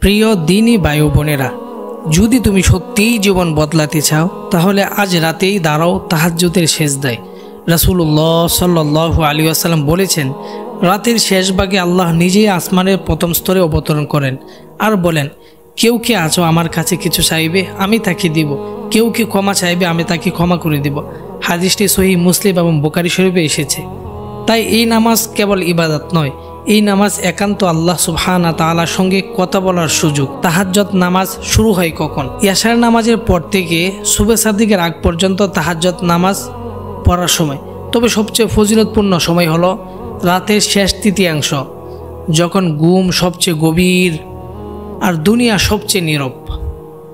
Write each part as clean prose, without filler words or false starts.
প্রিয় দ্বীনী ভাই ও বোনেরা, যদি তুমি সত্যিই জীবন বদলাতে চাও তাহলে আজ রাতেই দাঁড়াও তাহাজ্জুদের সেজদায়। রাসূলুল্লাহ সাল্লাল্লাহু আলাইহি ওয়াসাল্লাম বলেছেন, রাতের শেষ ভাগে আল্লাহ নিজেই আসমানের প্রথম স্তরে অবতরণ করেন আর বলেন, কেউ কি আছো আমার কাছে কিছু চাইবে, আমি তাকে দিব। কেউ কি ক্ষমা চাইবে, আমি তাকে ক্ষমা করে দিব। হাদিসটি সহিহ মুসলিম এবং বুখারী শরীফে এসেছে। তাই এই নামাজ কেবল ইবাদত নয়, এই নামাজ একান্ত আল্লাহ সুবহানাহু ওয়া তাআলার সঙ্গে কথা বলার সুযোগ। তাহাজ্জুদ নামাজ শুরু হয় কখন? ইয়াশার নামাজের পর থেকে সুবহে সাদিকের আগ পর্যন্ত তাহাজ্জুদ নামাজ পড়ার সময়। তবে সবচেয়ে ফজিলতপূর্ণ সময় হলো রাতের শেষ তৃতীয়াংশ, যখন ঘুম সবচেয়ে গভীর আর দুনিয়া সবচেয়ে নীরব।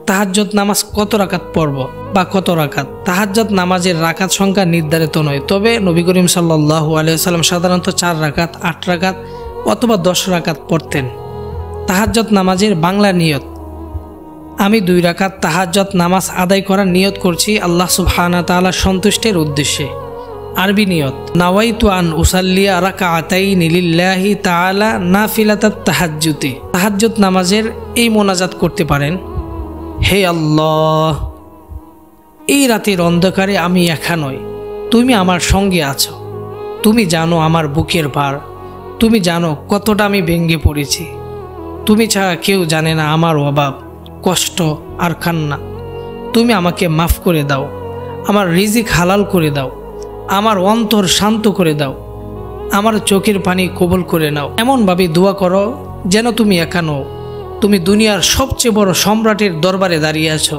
তাহাজ্জুদ নামাজ কত রাকাত পড়ব বা কত রাকাত? তাহাজ্জুদ নামাজের রাকাত সংখ্যা নির্ধারিত নয়, তবে নবী করিম সাল্লাল্লাহু আলাইহি ওয়াসাল্লাম সাধারণত 4 রাকাত, 8 রাকাত অথবা 10 রাকাত পড়তেন। তাহাজ্জুদ নামাজের বাংলা নিয়ত: আমি 2 রাকাত তাহাজ্জুদ নামাজ আদায় করার নিয়ত করছি আল্লাহ সুবহানাহু ওয়া তাআলার সন্তুষ্টির উদ্দেশ্যে। আরবি নিয়ত: নাওয়াইতু আন উসাল্লিয়া রাকাআতাইনি লিল্লাহি তাআলা নাফিলাতাত তাহাজ্জুদি। তাহাজ্জুদ নামাজের এই মোনাজাত করতে পারেন: হে আল্লাহ, এই রাতের অন্ধকারে আমি একা নই, তুমি আমার সঙ্গে আছো। তুমি জানো আমার বুকের ভার, তুমি জানো কতটা আমি ভেঙে পড়েছি। তুমি ছাড়া কেউ জানে না আমার অভাব, কষ্ট আর কান্না। তুমি আমাকে মাফ করে দাও, আমার রিজিক হালাল করে দাও, আমার অন্তর শান্ত করে দাও, আমার চোখের পানি কবুল করে নাও। এমনভাবে দোয়া করো যেন তুমি একা নও, তুমি দুনিয়ার সবচেয়ে বড় সম্রাটের দরবারে দাঁড়িয়ে আছো।